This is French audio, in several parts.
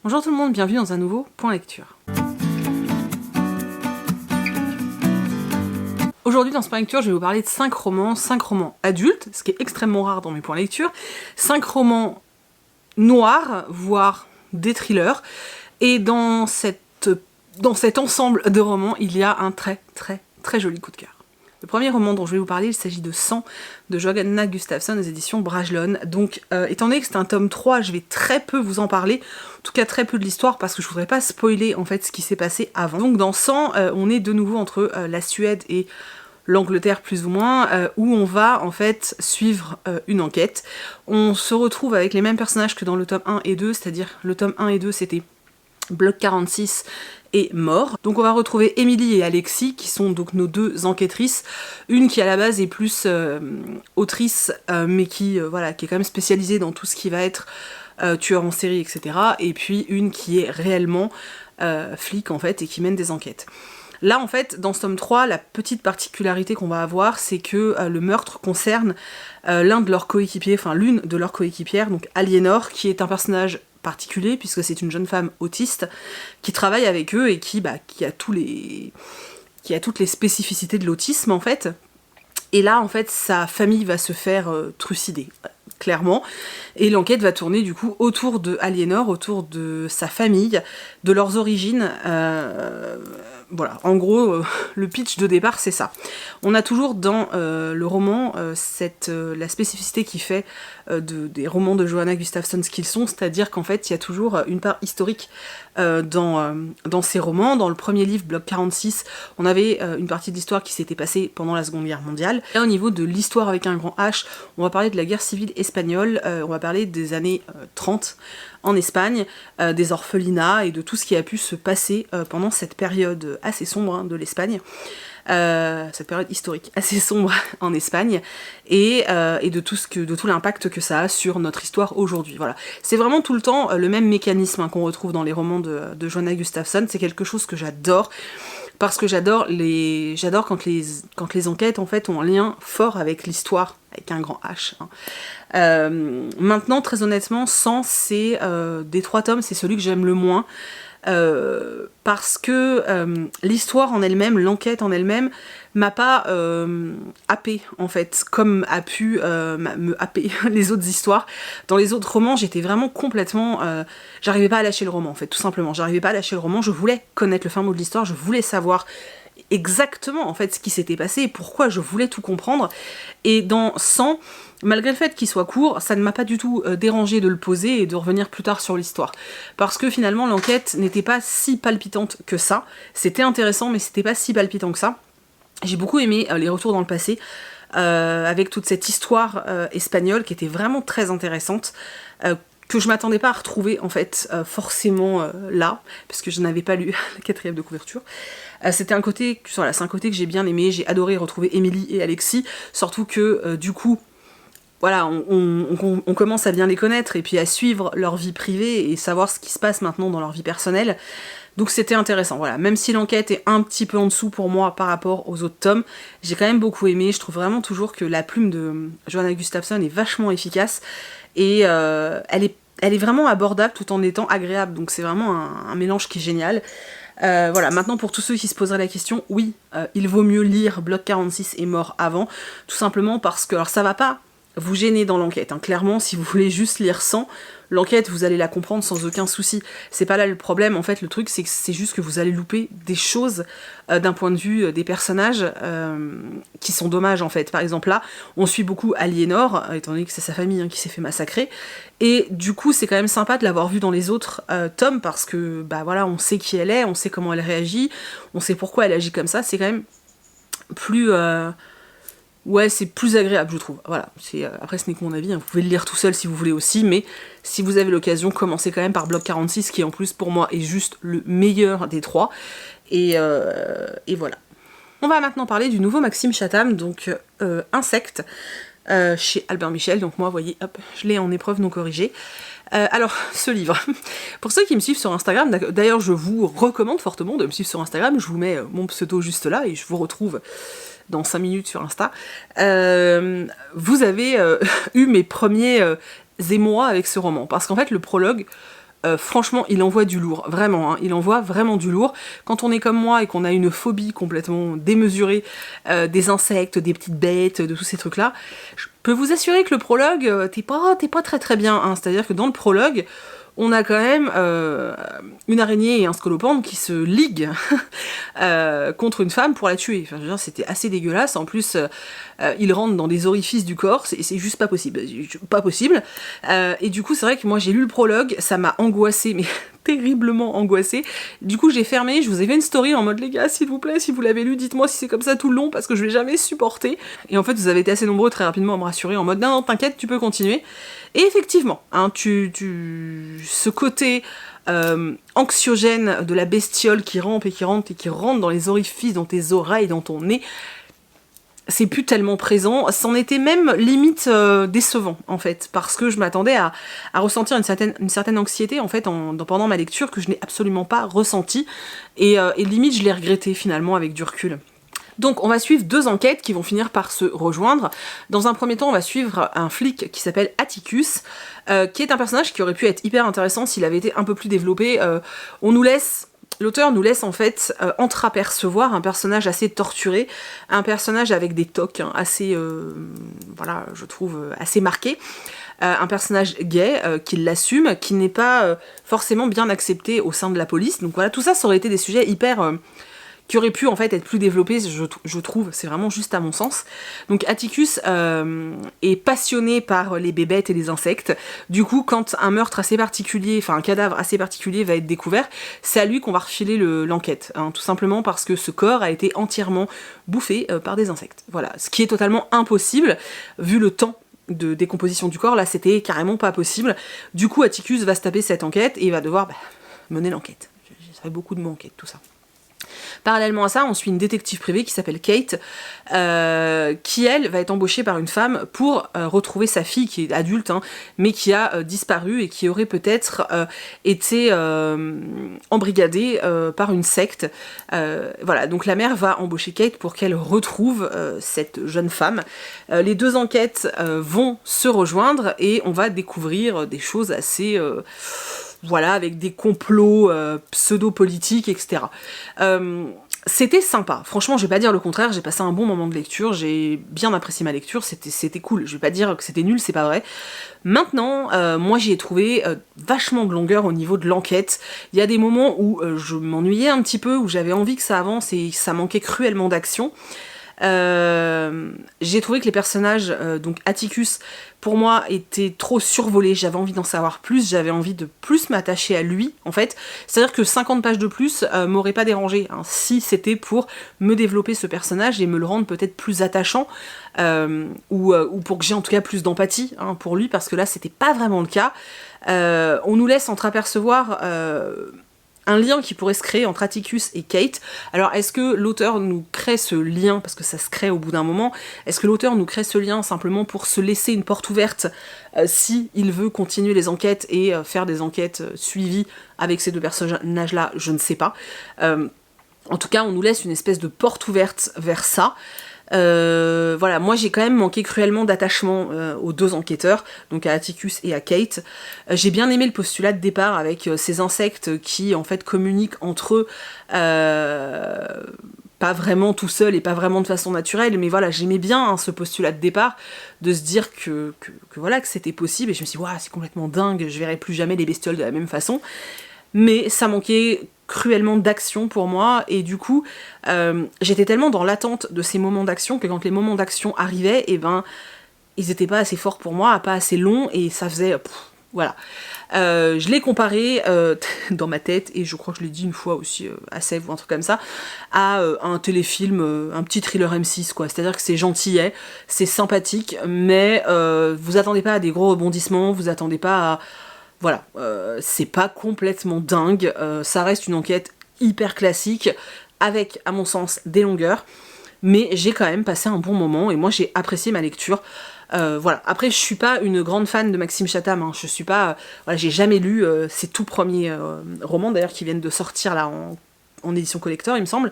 Bonjour tout le monde, bienvenue dans un nouveau Point Lecture. Aujourd'hui dans ce Point Lecture, je vais vous parler de 5 romans adultes, ce qui est extrêmement rare dans mes Points Lecture, 5 romans noirs, voire des thrillers, et dans cet ensemble de romans, il y a un très joli coup de cœur. Le premier roman dont je vais vous parler, il s'agit de Sang de Johanna Gustafsson aux éditions Brajlon. Donc, étant donné que c'est un tome 3, je vais très peu vous en parler, en tout cas très peu de l'histoire, parce que je voudrais pas spoiler en fait ce qui s'est passé avant. Donc dans Sang, on est de nouveau entre la Suède et l'Angleterre plus ou moins, où on va en fait suivre une enquête. On se retrouve avec les mêmes personnages que dans le tome 1 et 2, c'est-à-dire le tome 1 et 2 c'était Bloc 46 et Mort. Donc on va retrouver Émilie et Alexis qui sont donc nos deux enquêtrices, une qui à la base est plus autrice mais qui est quand même spécialisée dans tout ce qui va être tueur en série, etc. Et puis une qui est réellement flic en fait et qui mène des enquêtes. Là en fait dans ce tome 3, la petite particularité qu'on va avoir c'est que le meurtre concerne l'une de leurs coéquipières, donc Aliénor, qui est un personnage particulier puisque c'est une jeune femme autiste qui travaille avec eux et qui a toutes les spécificités de l'autisme en fait. Et là en fait sa famille va se faire trucider, clairement, et l'enquête va tourner du coup autour de Aliénor, autour de sa famille, de leurs origines. Voilà, en gros, le pitch de départ, c'est ça. On a toujours dans le roman la spécificité qui fait des romans de Johanna Gustafsson ce qu'ils sont, c'est-à-dire qu'en fait, il y a toujours une part historique dans ces romans. Dans le premier livre, Bloc 46, on avait une partie de l'histoire qui s'était passée pendant la Seconde Guerre mondiale. Là, au niveau de l'histoire avec un grand H, on va parler de la guerre civile espagnole, on va parler des années 30 en Espagne, des orphelinats et de tout ce qui a pu se passer pendant cette période assez sombre de l'Espagne, cette période historique assez sombre en Espagne, et de tout l'impact que ça a sur notre histoire aujourd'hui. Voilà. C'est vraiment tout le temps le même mécanisme qu'on retrouve dans les romans de Johanna Gustafsson. C'est quelque chose que j'adore, parce que j'adore quand les enquêtes en fait ont un lien fort avec l'histoire, avec un grand H. Maintenant, très honnêtement, Sang, c'est des 3 tomes, c'est celui que j'aime le moins. Parce que l'histoire en elle-même, l'enquête en elle-même, m'a pas happée en fait, comme a pu me happer les autres histoires. Dans les autres romans, j'étais vraiment complètement... j'arrivais pas à lâcher le roman en fait, tout simplement. J'arrivais pas à lâcher le roman, je voulais connaître le fin mot de l'histoire, je voulais savoir exactement en fait ce qui s'était passé et pourquoi, je voulais tout comprendre. Et dans Sang, malgré le fait qu'il soit court, ça ne m'a pas du tout dérangé de le poser et de revenir plus tard sur l'histoire. Parce que finalement l'enquête n'était pas si palpitante que ça. C'était intéressant mais c'était pas si palpitant que ça. J'ai beaucoup aimé les retours dans le passé, avec toute cette histoire espagnole qui était vraiment très intéressante, que je m'attendais pas à retrouver en fait forcément là, parce que je n'avais pas lu la 4e de couverture. C'est un côté que j'ai bien aimé, j'ai adoré retrouver Émilie et Alexis, surtout que du coup, voilà, on commence à bien les connaître et puis à suivre leur vie privée et savoir ce qui se passe maintenant dans leur vie personnelle. Donc c'était intéressant, voilà. Même si l'enquête est un petit peu en dessous pour moi par rapport aux autres tomes, j'ai quand même beaucoup aimé. Je trouve vraiment toujours que la plume de Johanna Gustafsson est vachement efficace et elle est vraiment abordable tout en étant agréable. Donc c'est vraiment un mélange qui est génial. Voilà, maintenant pour tous ceux qui se poseraient la question, oui, il vaut mieux lire Bloc 46 et Mort avant, tout simplement parce que, alors ça va pas vous gêner dans l'enquête, hein. Clairement, si vous voulez juste lire Sang, l'enquête, vous allez la comprendre sans aucun souci. C'est pas là le problème, en fait, le truc, c'est que c'est juste que vous allez louper des choses d'un point de vue des personnages qui sont dommages, en fait. Par exemple, là, on suit beaucoup Aliénor, étant donné que c'est sa famille qui s'est fait massacrer, et du coup, c'est quand même sympa de l'avoir vue dans les autres tomes, parce que, bah voilà, on sait qui elle est, on sait comment elle réagit, on sait pourquoi elle agit comme ça, c'est quand même plus... ouais, c'est plus agréable, je trouve. Voilà, après ce n'est que mon avis, hein. Vous pouvez le lire tout seul si vous voulez aussi, mais si vous avez l'occasion, commencez quand même par Bloc 46, qui en plus pour moi est juste le meilleur des 3. Et voilà. On va maintenant parler du nouveau Maxime Chatham, donc Insectes, chez Albert Michel. Donc moi, vous voyez, hop, je l'ai en épreuve non corrigée. Alors, ce livre, pour ceux qui me suivent sur Instagram, d'ailleurs je vous recommande fortement de me suivre sur Instagram, je vous mets mon pseudo juste là et je vous retrouve dans 5 minutes sur Insta. Vous avez eu mes premiers émois avec ce roman, parce qu'en fait le prologue franchement, il envoie du lourd, vraiment, hein, il envoie vraiment du lourd. Quand on est comme moi et qu'on a une phobie complètement démesurée des insectes, des petites bêtes, de tous ces trucs-là, je peux vous assurer que le prologue, t'es pas très très bien, hein. C'est-à-dire que dans le prologue, on a quand même une araignée et un scolopendre qui se liguent contre une femme pour la tuer. Enfin, je veux dire, c'était assez dégueulasse. En plus, ils rentrent dans des orifices du corps, c'est juste pas possible. Pas possible. Et du coup, c'est vrai que moi, j'ai lu le prologue, ça m'a angoissée, mais terriblement angoissée. Du coup, j'ai fermé, je vous ai fait une story en mode, les gars, s'il vous plaît, si vous l'avez lu, dites-moi si c'est comme ça tout le long, parce que je vais jamais supporter. Et en fait, vous avez été assez nombreux très rapidement à me rassurer en mode, non, non, t'inquiète, tu peux continuer. Et effectivement, hein, ce côté anxiogène de la bestiole qui rampe et qui rentre et qui rentre dans les orifices, dans tes oreilles, dans ton nez, c'est plus tellement présent, c'en était même limite décevant en fait, parce que je m'attendais à ressentir une certaine anxiété en fait pendant ma lecture que je n'ai absolument pas ressentie, et limite je l'ai regretté finalement avec du recul. Donc on va suivre 2 enquêtes qui vont finir par se rejoindre. Dans un premier temps, on va suivre un flic qui s'appelle Atticus, qui est un personnage qui aurait pu être hyper intéressant s'il avait été un peu plus développé. L'auteur nous laisse en fait entreapercevoir un personnage assez torturé, un personnage avec des tocs hein, assez, voilà, je trouve assez marqués. Un personnage gay qui l'assume, qui n'est pas forcément bien accepté au sein de la police. Donc voilà, tout ça, ça aurait été des sujets hyper... qui aurait pu en fait être plus développé, je trouve, c'est vraiment juste à mon sens. Donc Atticus est passionné par les bébêtes et les insectes. Du coup, quand un meurtre assez particulier, enfin un cadavre assez particulier va être découvert, c'est à lui qu'on va refiler l'enquête, hein, tout simplement parce que ce corps a été entièrement bouffé par des insectes. Voilà, ce qui est totalement impossible, vu le temps de décomposition du corps, là c'était carrément pas possible. Du coup, Atticus va se taper cette enquête et il va devoir mener l'enquête. Ça fait beaucoup de mots enquête, tout ça. Parallèlement à ça, on suit une détective privée qui s'appelle Kate, qui elle va être embauchée par une femme pour retrouver sa fille qui est adulte, hein, mais qui a disparu et qui aurait peut-être été embrigadée par une secte. Voilà, donc la mère va embaucher Kate pour qu'elle retrouve cette jeune femme. Les 2 enquêtes vont se rejoindre et on va découvrir des choses assez... voilà, avec des complots pseudo-politiques, etc. C'était sympa, franchement je vais pas dire le contraire, j'ai passé un bon moment de lecture, j'ai bien apprécié ma lecture, c'était cool, je vais pas dire que c'était nul, c'est pas vrai. Maintenant, moi j'y ai trouvé vachement de longueur au niveau de l'enquête. Il y a des moments où je m'ennuyais un petit peu, où j'avais envie que ça avance et ça manquait cruellement d'action. J'ai trouvé que les personnages, donc Atticus, pour moi, étaient trop survolés, j'avais envie d'en savoir plus, j'avais envie de plus m'attacher à lui, en fait. C'est-à-dire que 50 pages de plus m'auraient pas dérangé, hein, si c'était pour me développer ce personnage et me le rendre peut-être plus attachant, ou pour que j'ai en tout cas plus d'empathie hein, pour lui, parce que là, c'était pas vraiment le cas. On nous laisse entreapercevoir... un lien qui pourrait se créer entre Atticus et Kate. Alors est-ce que l'auteur nous crée ce lien, parce que ça se crée au bout d'un moment, est-ce que l'auteur nous crée ce lien simplement pour se laisser une porte ouverte si il veut continuer les enquêtes et faire des enquêtes suivies avec ces 2 personnages-là, je ne sais pas. En tout cas, on nous laisse une espèce de porte ouverte vers ça. Voilà, moi j'ai quand même manqué cruellement d'attachement aux 2 enquêteurs, donc à Atticus et à Kate. J'ai bien aimé le postulat de départ avec ces insectes qui en fait communiquent entre eux, pas vraiment tout seuls et pas vraiment de façon naturelle, mais voilà, j'aimais bien hein, ce postulat de départ, de se dire que voilà, que c'était possible, et je me suis dit, waouh, c'est complètement dingue, je verrai plus jamais les bestioles de la même façon. Mais ça manquait cruellement d'action pour moi, et du coup j'étais tellement dans l'attente de ces moments d'action que quand les moments d'action arrivaient, et ben ils étaient pas assez forts pour moi, pas assez longs, et ça faisait voilà. Je l'ai comparé dans ma tête, et je crois que je l'ai dit une fois aussi à Sèvres ou un truc comme ça, à un téléfilm, un petit thriller M6 quoi, c'est à dire que c'est gentillet, c'est sympathique, mais vous attendez pas à des gros rebondissements, vous attendez pas à... Voilà, c'est pas complètement dingue, ça reste une enquête hyper classique, avec, à mon sens, des longueurs, mais j'ai quand même passé un bon moment, et moi j'ai apprécié ma lecture. Voilà. Après, je suis pas une grande fan de Maxime Chatham, hein. Je suis pas... voilà, j'ai jamais lu ses tout premiers romans, d'ailleurs, qui viennent de sortir là en édition collector, il me semble.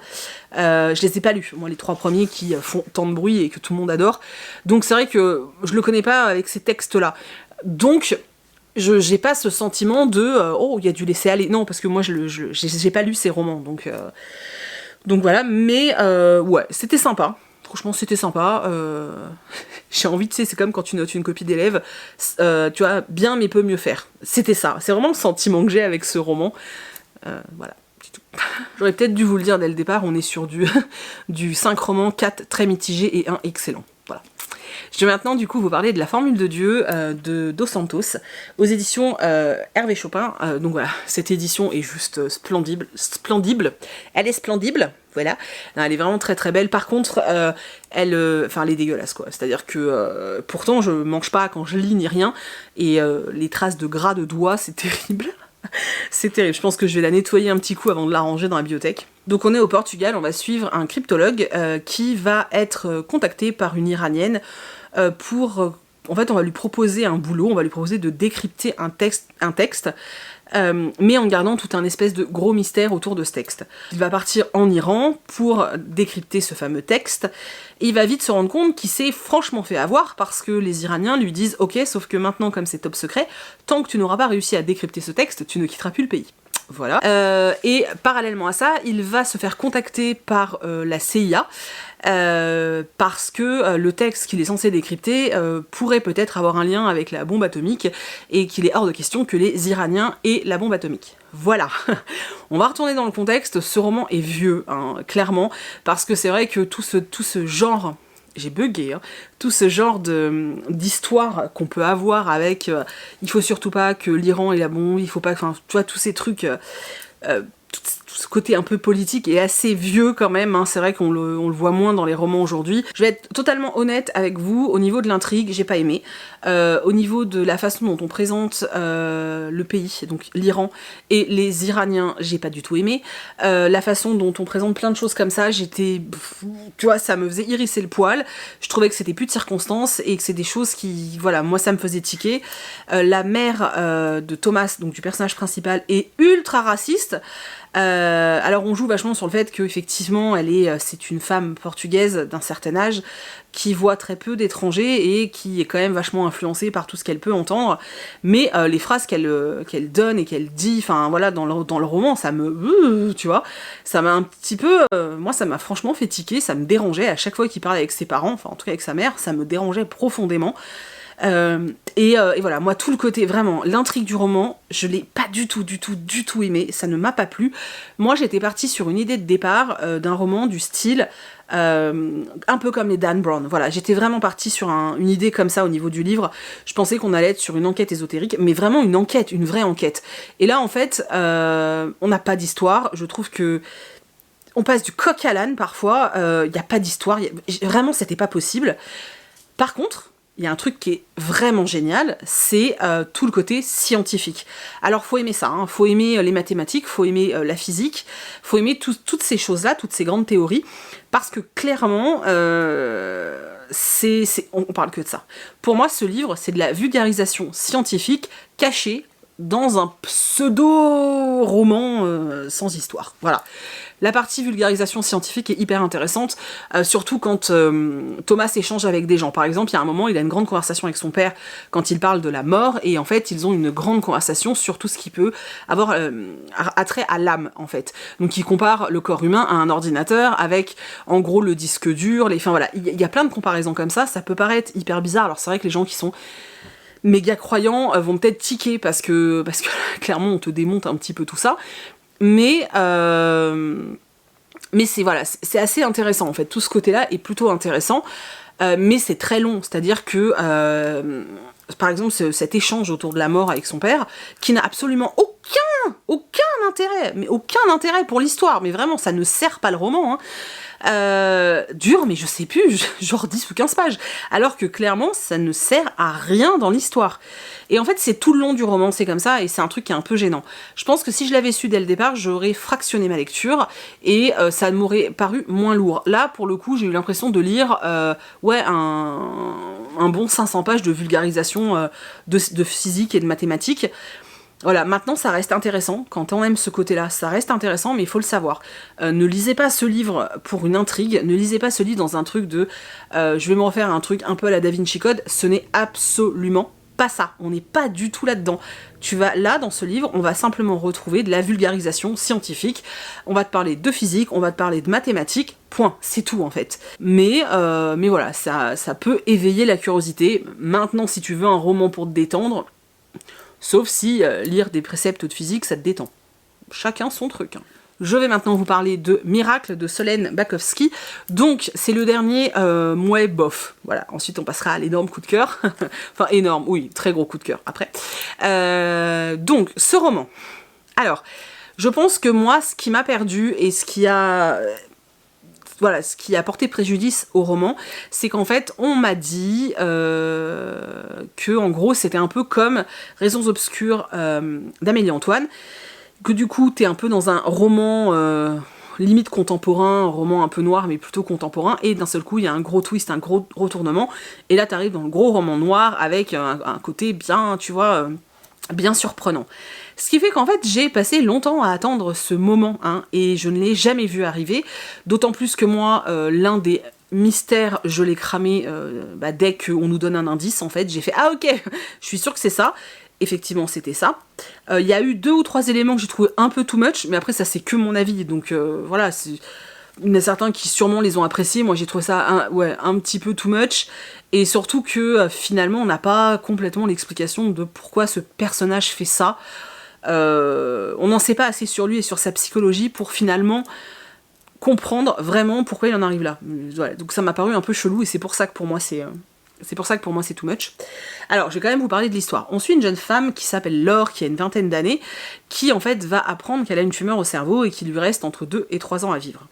Je les ai pas lus, moi les 3 premiers qui font tant de bruit et que tout le monde adore. Donc c'est vrai que je le connais pas avec ces textes-là. Donc... j'ai pas ce sentiment de oh, il y a du laisser aller. Non, parce que moi j'ai pas lu ces romans, donc voilà. Mais ouais, c'était sympa. Franchement, c'était sympa. J'ai envie, tu sais, c'est comme quand tu notes une copie d'élève, tu vois, bien mais peut mieux faire. C'était ça. C'est vraiment le sentiment que j'ai avec ce roman. Voilà. J'aurais peut-être dû vous le dire dès le départ, on est sur du 5 romans, 4 très mitigés et 1 excellent. Voilà. Je vais maintenant du coup vous parler de La Formule de Dieu de Dos Santos aux éditions Hervé Chopin. Donc voilà, cette édition est juste splendide. Elle est splendide, voilà. Non, elle est vraiment très très belle. Par contre, elle est dégueulasse quoi. C'est-à-dire que pourtant je mange pas quand je lis ni rien et les traces de gras de doigts, c'est terrible. C'est terrible, je pense que je vais la nettoyer un petit coup avant de la ranger dans la bibliothèque. Donc on est au Portugal, on va suivre un cryptologue qui va être contacté par une Iranienne pour... en fait, on va lui proposer un boulot, on va lui proposer de décrypter un texte mais en gardant tout un espèce de gros mystère autour de ce texte. Il va partir en Iran pour décrypter ce fameux texte, et il va vite se rendre compte qu'il s'est franchement fait avoir parce que les Iraniens lui disent « Ok, sauf que maintenant, comme c'est top secret, tant que tu n'auras pas réussi à décrypter ce texte, tu ne quitteras plus le pays. » Voilà. Et parallèlement à ça, il va se faire contacter par la CIA, parce que le texte qu'il est censé décrypter pourrait peut-être avoir un lien avec la bombe atomique et qu'il est hors de question que les Iraniens aient la bombe atomique. Voilà. On va retourner dans le contexte, ce roman est vieux, hein, clairement, parce que c'est vrai que tout ce genre... J'ai bugué, hein. Tout ce genre d'histoire qu'on peut avoir avec il faut surtout pas que l'Iran ait la bombe, il faut pas, enfin, tu vois, tous ces trucs, tout ce côté un peu politique est assez vieux quand même, hein. C'est vrai qu'on le voit moins dans les romans aujourd'hui. Je vais être totalement honnête avec vous, au niveau de l'intrigue, j'ai pas aimé. Au niveau de la façon dont on présente le pays, donc l'Iran et les Iraniens, j'ai pas du tout aimé. La façon dont on présente plein de choses comme ça, tu vois, ça me faisait hérisser le poil. Je trouvais que c'était plus de circonstances et que c'est des choses qui, voilà, moi ça me faisait tiquer. La mère de Thomas, donc du personnage principal, est ultra raciste. Alors on joue vachement sur le fait qu'effectivement c'est une femme portugaise d'un certain âge qui voit très peu d'étrangers et qui est quand même vachement influencée par tout ce qu'elle peut entendre, mais les phrases qu'elle donne et qu'elle dit, enfin voilà, dans le roman, ça me... tu vois, ça m'a un petit peu... moi ça m'a franchement fait tiquer, ça me dérangeait à chaque fois qu'il parlait avec ses parents, enfin en tout cas avec sa mère, ça me dérangeait profondément. Et voilà, moi tout le côté, vraiment, l'intrigue du roman, je l'ai pas du tout aimé, ça ne m'a pas plu. Moi j'étais partie sur une idée de départ d'un roman du style un peu comme les Dan Brown, voilà, j'étais vraiment partie sur une idée comme ça au niveau du livre. Je pensais qu'on allait être sur une enquête ésotérique, mais vraiment une enquête, une vraie enquête. Et là en fait, on n'a pas d'histoire, je trouve que on passe du coq à l'âne parfois, il n'y a pas d'histoire, vraiment c'était pas possible. Par contre, il y a un truc qui est vraiment génial, c'est tout le côté scientifique. Alors faut aimer ça, hein, faut aimer les mathématiques, faut aimer la physique, faut aimer toutes ces choses-là, toutes ces grandes théories, parce que clairement, on parle que de ça. Pour moi, ce livre, c'est de la vulgarisation scientifique cachée dans un pseudo-roman sans histoire. Voilà. La partie vulgarisation scientifique est hyper intéressante, surtout quand Thomas échange avec des gens. Par exemple, il y a un moment, il a une grande conversation avec son père quand il parle de la mort, et en fait, ils ont une grande conversation sur tout ce qui peut avoir attrait à l'âme, en fait. Donc, il compare le corps humain à un ordinateur avec, en gros, le disque dur, enfin voilà, il y a plein de comparaisons comme ça peut paraître hyper bizarre. Alors, c'est vrai que les gens qui sont méga croyants vont peut-être tiquer parce que clairement, on te démonte un petit peu tout ça. Mais c'est voilà, c'est assez intéressant en fait, tout ce côté-là est plutôt intéressant, mais c'est très long, c'est-à-dire que par exemple cet échange autour de la mort avec son père, qui n'a absolument aucun intérêt, mais aucun intérêt pour l'histoire, mais vraiment ça ne sert pas le roman, hein. Dure, mais je sais plus, genre 10 ou 15 pages, alors que clairement ça ne sert à rien dans l'histoire. Et en fait c'est tout le long du roman, c'est comme ça, et c'est un truc qui est un peu gênant. Je pense que si je l'avais su dès le départ, j'aurais fractionné ma lecture, et ça m'aurait paru moins lourd. Là, pour le coup, j'ai eu l'impression de lire ouais, un bon 500 pages de vulgarisation de physique et de mathématiques. Voilà, maintenant ça reste intéressant, quand on aime ce côté-là, ça reste intéressant, mais il faut le savoir. Ne lisez pas ce livre pour une intrigue, ne lisez pas ce livre dans un truc de je vais me refaire un truc un peu à la Da Vinci Code, ce n'est absolument pas ça, on n'est pas du tout là-dedans. Là, dans ce livre, on va simplement retrouver de la vulgarisation scientifique, on va te parler de physique, on va te parler de mathématiques, point, c'est tout en fait. Mais voilà, ça peut éveiller la curiosité. Maintenant, si tu veux un roman pour te détendre, sauf si lire des préceptes de physique, ça te détend. Chacun son truc. Hein. Je vais maintenant vous parler de Miracle de Solène Bakowski. Donc, c'est le dernier mouais bof. Voilà, ensuite on passera à l'énorme coup de cœur. Enfin, énorme, oui, très gros coup de cœur après. Donc, ce roman. Alors, je pense que moi, ce qui m'a perdu et ce qui a porté préjudice au roman, c'est qu'en fait, on m'a dit que, en gros, c'était un peu comme Raisons obscures d'Amélie Antoine, que du coup, t'es un peu dans un roman limite contemporain, un roman un peu noir, mais plutôt contemporain, et d'un seul coup, il y a un gros twist, un gros retournement, et là, t'arrives dans le gros roman noir, avec un côté bien, tu vois, bien surprenant. Ce qui fait qu'en fait, j'ai passé longtemps à attendre ce moment, hein, et je ne l'ai jamais vu arriver, d'autant plus que moi, l'un des mystères, je l'ai cramé dès qu'on nous donne un indice, en fait, j'ai fait « Ah ok, je suis sûre que c'est ça », effectivement c'était ça. Il y a eu 2 ou 3 éléments que j'ai trouvé un peu too much, mais après ça c'est que mon avis, donc voilà, il y en a certains qui sûrement les ont appréciés, moi j'ai trouvé ça un petit peu too much, et surtout que finalement on n'a pas complètement l'explication de pourquoi ce personnage fait ça. On n'en sait pas assez sur lui et sur sa psychologie pour finalement comprendre vraiment pourquoi il en arrive là. Voilà, donc ça m'a paru un peu chelou, et c'est pour ça que pour moi c'est too much. Alors, je vais quand même vous parler de l'histoire. On suit une jeune femme qui s'appelle Laure, qui a une vingtaine d'années, qui en fait va apprendre qu'elle a une tumeur au cerveau et qu'il lui reste entre 2 et 3 ans à vivre.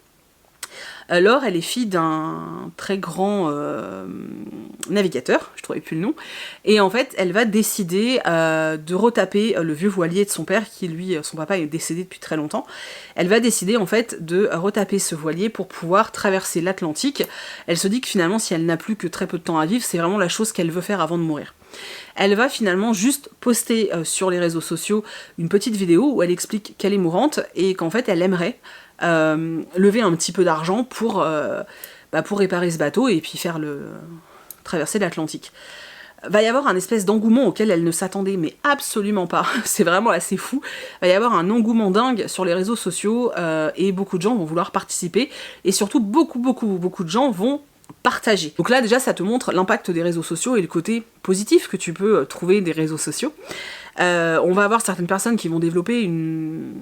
Laure, elle est fille d'un très grand navigateur, je trouvais plus le nom, et en fait, elle va décider de retaper le vieux voilier de son père, qui lui, son papa est décédé depuis très longtemps. Elle va décider en fait de retaper ce voilier pour pouvoir traverser l'Atlantique. Elle se dit que finalement, si elle n'a plus que très peu de temps à vivre, c'est vraiment la chose qu'elle veut faire avant de mourir. Elle va finalement juste poster sur les réseaux sociaux une petite vidéo où elle explique qu'elle est mourante et qu'en fait, elle aimerait lever un petit peu d'argent pour réparer ce bateau et puis faire traverser l'Atlantique. Va y avoir un espèce d'engouement auquel elle ne s'attendait mais absolument pas, c'est vraiment assez fou. Va y avoir un engouement dingue sur les réseaux sociaux et beaucoup de gens vont vouloir participer, et surtout beaucoup de gens vont partager. Donc là déjà ça te montre l'impact des réseaux sociaux et le côté positif que tu peux trouver des réseaux sociaux. On va avoir certaines personnes qui vont développer une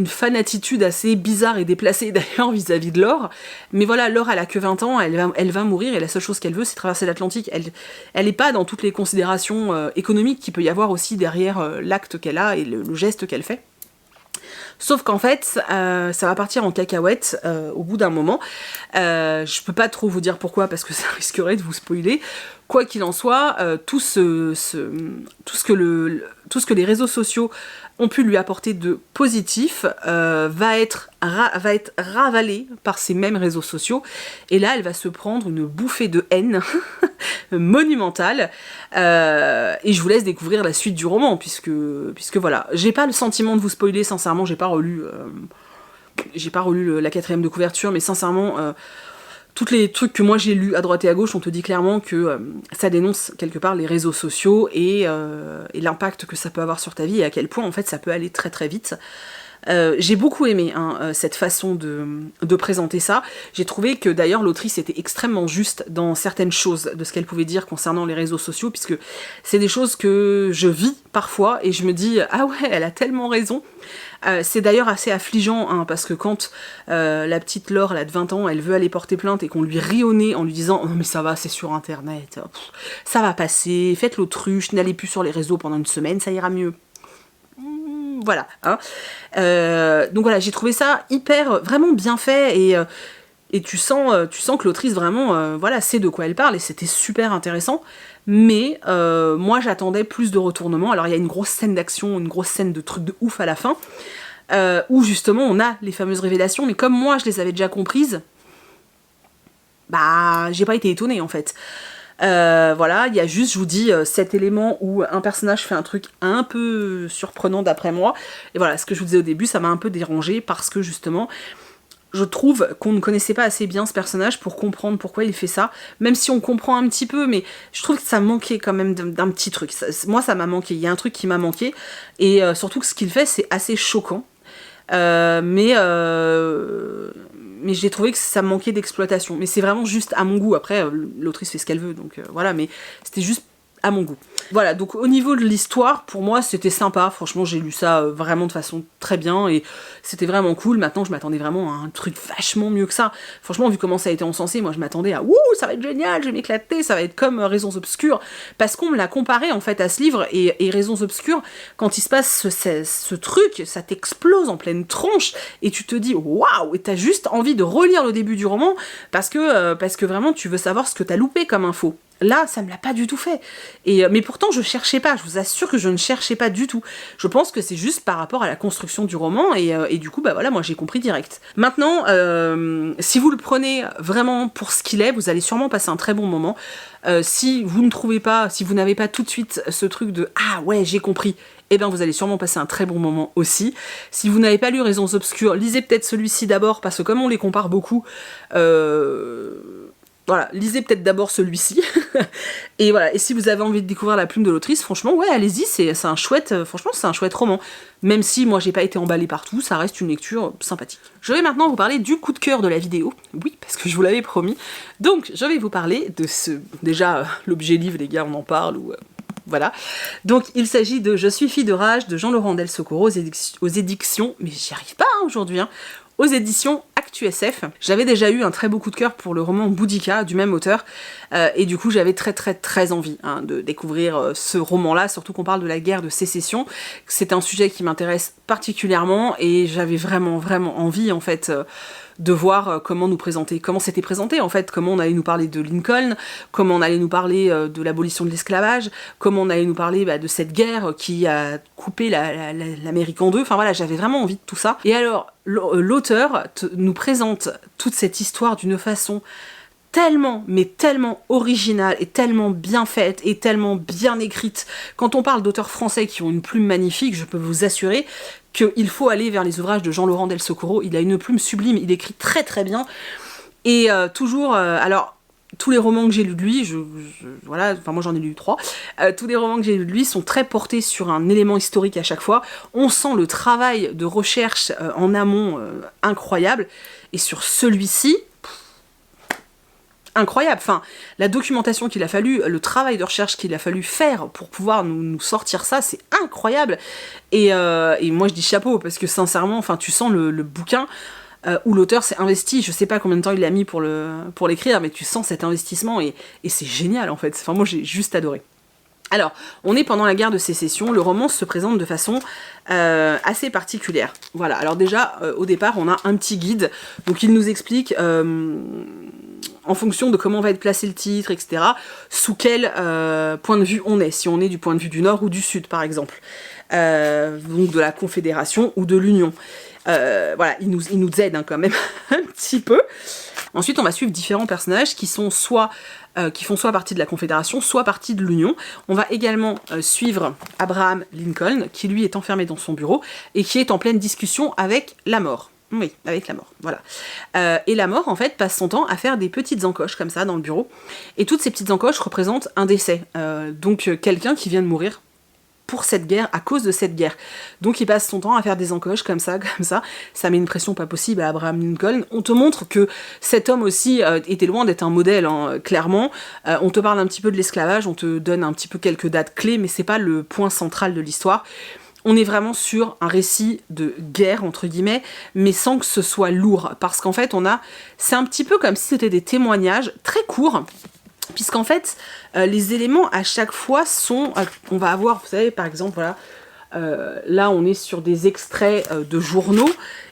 fanatitude assez bizarre et déplacée d'ailleurs vis-à-vis de Laure, mais voilà, Laure elle a que 20 ans, elle va mourir et la seule chose qu'elle veut c'est traverser l'Atlantique. Elle est pas dans toutes les considérations économiques qu'il peut y avoir aussi derrière l'acte qu'elle a et le geste qu'elle fait. Sauf qu'en fait, ça va partir en cacahuète au bout d'un moment. Je peux pas trop vous dire pourquoi parce que ça risquerait de vous spoiler. Quoi qu'il en soit, tout ce que les réseaux sociaux ont pu lui apporter de positif va être ravalé par ces mêmes réseaux sociaux. Et là, elle va se prendre une bouffée de haine monumentale. Et je vous laisse découvrir la suite du roman, puisque voilà. J'ai pas le sentiment de vous spoiler, sincèrement, j'ai pas relu la 4e de couverture, mais sincèrement... tous les trucs que moi j'ai lus à droite et à gauche, on te dit clairement que ça dénonce quelque part les réseaux sociaux et l'impact que ça peut avoir sur ta vie et à quel point en fait ça peut aller très très vite. J'ai beaucoup aimé cette façon de présenter ça. J'ai trouvé que d'ailleurs l'autrice était extrêmement juste dans certaines choses de ce qu'elle pouvait dire concernant les réseaux sociaux, puisque c'est des choses que je vis parfois et je me dis ah ouais, elle a tellement raison. C'est d'ailleurs assez affligeant parce que quand la petite Laure, elle a de 20 ans, elle veut aller porter plainte et qu'on lui rit au nez en lui disant oh, mais ça va, c'est sur internet, ça va passer, faites l'autruche, n'allez plus sur les réseaux pendant une semaine, ça ira mieux. Voilà. Donc voilà, j'ai trouvé ça vraiment bien fait et tu sens que l'autrice vraiment sait de quoi elle parle et c'était super intéressant. Mais moi j'attendais plus de retournements. Alors il y a une grosse scène d'action, une grosse scène de trucs de ouf à la fin, où justement on a les fameuses révélations, mais comme moi je les avais déjà comprises, j'ai pas été étonnée en fait. Voilà, il y a juste, je vous dis, cet élément où un personnage fait un truc un peu surprenant d'après moi, et voilà, ce que je vous disais au début, ça m'a un peu dérangé parce que justement, Je trouve qu'on ne connaissait pas assez bien ce personnage pour comprendre pourquoi il fait ça, même si on comprend un petit peu, mais je trouve que ça manquait quand même d'un petit truc. Moi, ça m'a manqué, il y a un truc qui m'a manqué, et surtout que ce qu'il fait, c'est assez choquant. Mais j'ai trouvé que ça manquait d'exploitation. Mais c'est vraiment juste à mon goût. Après, l'autrice fait ce qu'elle veut, donc voilà, mais c'était juste à mon goût. Voilà, donc au niveau de l'histoire, pour moi, c'était sympa. Franchement, j'ai lu ça vraiment de façon très bien, et c'était vraiment cool. Maintenant, je m'attendais vraiment à un truc vachement mieux que ça. Franchement, vu comment ça a été encensé, moi, je m'attendais à « Wouh, ça va être génial, je vais m'éclater, ça va être comme Raisons Obscures », parce qu'on me l'a comparé, en fait, à ce livre, et Raisons Obscures, quand il se passe ce truc, ça t'explose en pleine tronche, et tu te dis « Waouh !» et t'as juste envie de relire le début du roman, parce que vraiment, tu veux savoir ce que t'as loupé comme info. Là, ça me l'a pas du tout fait. Mais pourtant, je cherchais pas, je vous assure que je ne cherchais pas du tout. Je pense que c'est juste par rapport à la construction du roman, et du coup, bah voilà, moi j'ai compris direct. Maintenant, si vous le prenez vraiment pour ce qu'il est, vous allez sûrement passer un très bon moment. Si vous ne trouvez pas, si vous n'avez pas tout de suite ce truc de « Ah ouais, j'ai compris », eh bien vous allez sûrement passer un très bon moment aussi. Si vous n'avez pas lu Raisons Obscures, lisez peut-être celui-ci d'abord, parce que comme on les compare beaucoup, voilà, lisez peut-être d'abord celui-ci. Et voilà, et si vous avez envie de découvrir la plume de l'autrice, franchement, ouais, allez-y, c'est un chouette, franchement, c'est un chouette roman. Même si moi j'ai pas été emballée partout, ça reste une lecture sympathique. Je vais maintenant vous parler du coup de cœur de la vidéo. Oui, parce que je vous l'avais promis. Donc, je vais vous parler de déjà, l'objet livre, les gars, on en parle, ou... Voilà. Donc, il s'agit de Je suis fille de rage de Jean-Laurent Del Socorro aux éditions... Mais j'y arrive pas aujourd'hui, hein, aux éditions ActuSF. J'avais déjà eu un très beau coup de cœur pour le roman Boudica, du même auteur, et du coup j'avais très envie de découvrir ce roman-là, surtout qu'on parle de la guerre de sécession. C'est un sujet qui m'intéresse particulièrement, et j'avais vraiment envie, en fait, de voir comment c'était présenté, en fait, comment on allait nous parler de Lincoln, comment on allait nous parler de l'abolition de l'esclavage, comment on allait nous parler de cette guerre qui a coupé l'Amérique en deux. Enfin voilà, j'avais vraiment envie de tout ça. Et alors, l'auteur nous présente toute cette histoire d'une façon tellement, mais tellement originale, et tellement bien faite, et tellement bien écrite. Quand on parle d'auteurs français qui ont une plume magnifique, je peux vous assurer qu'il faut aller vers les ouvrages de Jean-Laurent Del Socorro. Il a une plume sublime, il écrit très bien, et toujours, alors, tous les romans que j'ai lus de lui, voilà, enfin moi j'en ai lu 3, tous les romans que j'ai lus de lui sont très portés sur un élément historique à chaque fois. On sent le travail de recherche en amont incroyable, et sur celui-ci, incroyable, enfin, la documentation qu'il a fallu, le travail de recherche qu'il a fallu faire pour pouvoir nous sortir ça, c'est incroyable, et moi je dis chapeau, parce que sincèrement, enfin, tu sens le bouquin où l'auteur s'est investi, je sais pas combien de temps il a mis pour l'écrire, mais tu sens cet investissement, et c'est génial en fait, enfin moi j'ai juste adoré. Alors, on est pendant la guerre de sécession, le roman se présente de façon assez particulière. Voilà, alors déjà, au départ, on a un petit guide, donc il nous explique, en fonction de comment va être placé le titre, etc., sous quel point de vue on est, si on est du point de vue du Nord ou du Sud, par exemple, donc de la Confédération ou de l'Union. Voilà, il nous aide quand même un petit peu. Ensuite, on va suivre différents personnages qui font soit partie de la Confédération, soit partie de l'Union. On va également suivre Abraham Lincoln, qui lui est enfermé dans son bureau, et qui est en pleine discussion avec la mort. Oui, avec la mort, voilà. Et la mort, en fait, passe son temps à faire des petites encoches, comme ça, dans le bureau. Et toutes ces petites encoches représentent un décès. Donc, quelqu'un qui vient de mourir pour cette guerre, à cause de cette guerre. Donc il passe son temps à faire des encoches comme ça, ça met une pression pas possible à Abraham Lincoln. On te montre que cet homme aussi était loin d'être un modèle, hein, clairement. On te parle un petit peu de l'esclavage, on te donne un petit peu quelques dates clés, mais c'est pas le point central de l'histoire. On est vraiment sur un récit de guerre, entre guillemets, mais sans que ce soit lourd, parce qu'en fait, c'est un petit peu comme si c'était des témoignages très courts, puisqu'en fait, les éléments à chaque fois sont... on va avoir, vous savez, par exemple, voilà, là on est sur des extraits de journaux,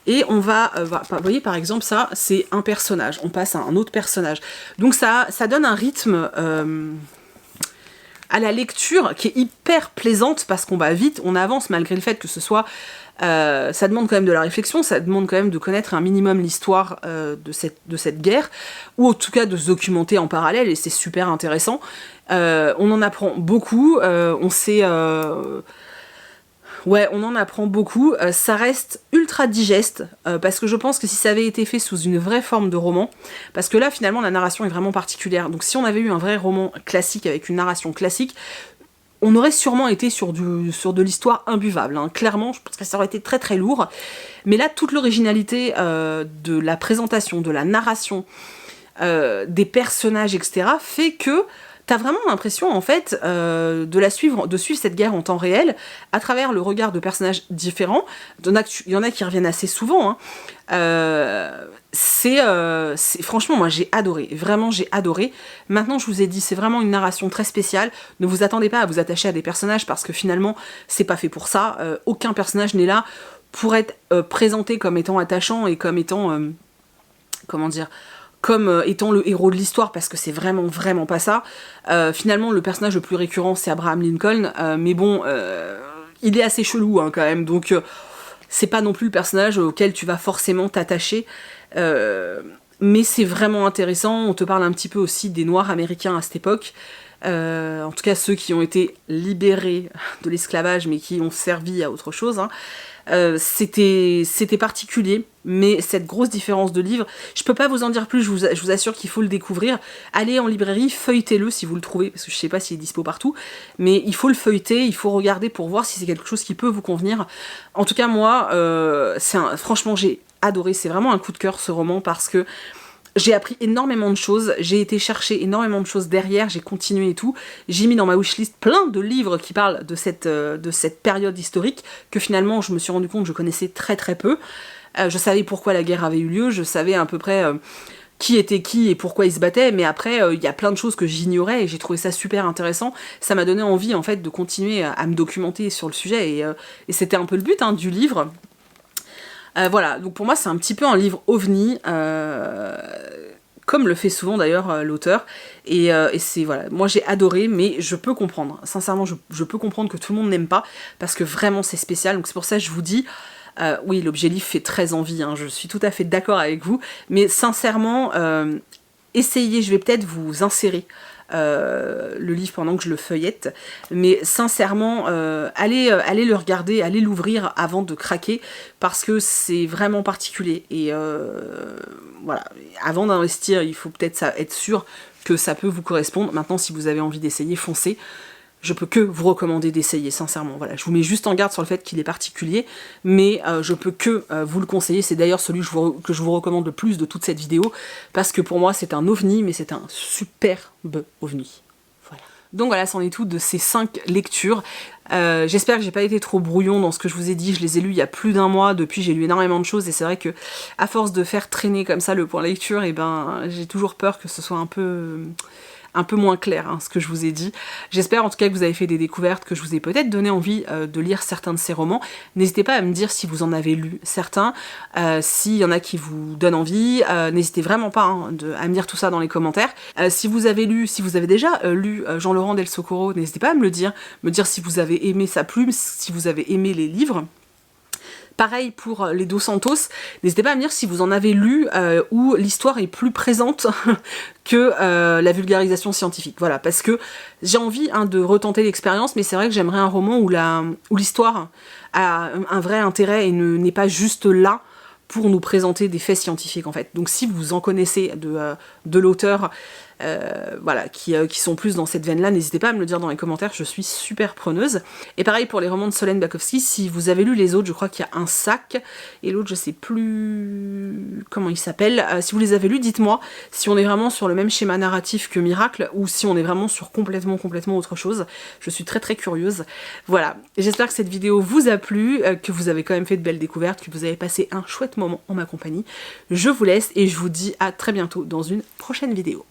et on va... vous voyez, par exemple, ça, c'est un personnage, on passe à un autre personnage. Donc ça donne un rythme... à la lecture qui est hyper plaisante, parce qu'on va vite, on avance, malgré le fait que ce soit... ça demande quand même de la réflexion, ça demande quand même de connaître un minimum l'histoire de cette guerre, ou en tout cas de se documenter en parallèle, et c'est super intéressant. On en apprend beaucoup, on sait... Ouais, on en apprend beaucoup, ça reste ultra digeste, parce que je pense que si ça avait été fait sous une vraie forme de roman, parce que là finalement la narration est vraiment particulière, donc si on avait eu un vrai roman classique avec une narration classique, on aurait sûrement été sur de l'histoire imbuvable, hein. Clairement, je pense que ça aurait été très très lourd, mais là toute l'originalité de la présentation, de la narration, des personnages, etc., fait que t'as vraiment l'impression, en fait, de suivre cette guerre en temps réel, à travers le regard de personnages différents. Il y en a qui reviennent assez souvent, hein. Franchement, moi j'ai adoré, vraiment j'ai adoré. Maintenant, je vous ai dit, c'est vraiment une narration très spéciale. Ne vous attendez pas à vous attacher à des personnages, parce que finalement, c'est pas fait pour ça. Aucun personnage n'est là pour être présenté comme étant attachant et comme étant... comment dire, comme étant le héros de l'histoire, parce que c'est vraiment, vraiment pas ça. Finalement, le personnage le plus récurrent, c'est Abraham Lincoln, mais bon, il est assez chelou, hein, quand même, donc c'est pas non plus le personnage auquel tu vas forcément t'attacher, mais c'est vraiment intéressant. On te parle un petit peu aussi des Noirs américains à cette époque, en tout cas ceux qui ont été libérés de l'esclavage, mais qui ont servi à autre chose, hein. C'était particulier, mais cette grosse différence de livre, je peux pas vous en dire plus, je vous assure qu'il faut le découvrir. Allez en librairie, feuilletez-le si vous le trouvez, parce que je sais pas s'il est dispo partout, mais il faut le feuilleter, il faut regarder pour voir si c'est quelque chose qui peut vous convenir. En tout cas, moi, franchement, j'ai adoré, c'est vraiment un coup de cœur ce roman, parce que j'ai appris énormément de choses, j'ai été chercher énormément de choses derrière, j'ai continué et tout. J'ai mis dans ma wishlist plein de livres qui parlent de cette période historique que finalement je me suis rendu compte que je connaissais très très peu. Je savais pourquoi la guerre avait eu lieu, je savais à peu près qui était qui et pourquoi ils se battaient, mais après il y a plein de choses que j'ignorais et j'ai trouvé ça super intéressant. Ça m'a donné envie en fait de continuer à me documenter sur le sujet et c'était un peu le but, hein, du livre. Voilà, donc pour moi c'est un petit peu un livre ovni, comme le fait souvent d'ailleurs l'auteur, et c'est, voilà, moi j'ai adoré, mais je peux comprendre, sincèrement je peux comprendre que tout le monde n'aime pas, parce que vraiment c'est spécial, donc c'est pour ça que je vous dis, oui, l'objet livre fait très envie, hein, je suis tout à fait d'accord avec vous, mais sincèrement, essayez, je vais peut-être vous insérer le livre pendant que je le feuillette, mais sincèrement allez le regarder, allez l'ouvrir avant de craquer, parce que c'est vraiment particulier, et voilà, avant d'investir il faut peut-être être sûr que ça peut vous correspondre. Maintenant, si vous avez envie d'essayer, foncez. Je peux que vous recommander d'essayer, sincèrement. Voilà, je vous mets juste en garde sur le fait qu'il est particulier, mais je peux que vous le conseiller. C'est d'ailleurs celui que je vous recommande le plus de toute cette vidéo, parce que pour moi c'est un ovni, mais c'est un superbe ovni. Voilà. Donc voilà, c'en est tout de ces 5 lectures. J'espère que j'ai pas été trop brouillon dans ce que je vous ai dit. Je les ai lus il y a plus d'un mois, depuis j'ai lu énormément de choses, et c'est vrai que à force de faire traîner comme ça le point lecture, et ben j'ai toujours peur que ce soit un peu moins clair, hein, ce que je vous ai dit. J'espère en tout cas que vous avez fait des découvertes, que je vous ai peut-être donné envie de lire certains de ces romans. N'hésitez pas à me dire si vous en avez lu certains, s'il y en a qui vous donnent envie, n'hésitez vraiment pas, hein, à me dire tout ça dans les commentaires. Si vous avez déjà lu Jean-Laurent Del Socorro, n'hésitez pas à me dire si vous avez aimé sa plume, si vous avez aimé les livres. Pareil pour les Dos Santos, n'hésitez pas à me dire si vous en avez lu où l'histoire est plus présente que la vulgarisation scientifique. Voilà, parce que j'ai envie, hein, de retenter l'expérience, mais c'est vrai que j'aimerais un roman où l'histoire a un vrai intérêt et n'est pas juste là pour nous présenter des faits scientifiques en fait. Donc si vous en connaissez de l'auteur, voilà, qui sont plus dans cette veine-là, n'hésitez pas à me le dire dans les commentaires, je suis super preneuse. Et pareil pour les romans de Solène Bakowski, si vous avez lu les autres, je crois qu'il y a Un sac, et l'autre je sais plus comment il s'appelle, si vous les avez lus, dites-moi si on est vraiment sur le même schéma narratif que Miracle, ou si on est vraiment sur complètement autre chose. Je suis très très curieuse. Voilà, j'espère que cette vidéo vous a plu, que vous avez quand même fait de belles découvertes, que vous avez passé un chouette moment en ma compagnie. Je vous laisse et je vous dis à très bientôt dans une prochaine vidéo.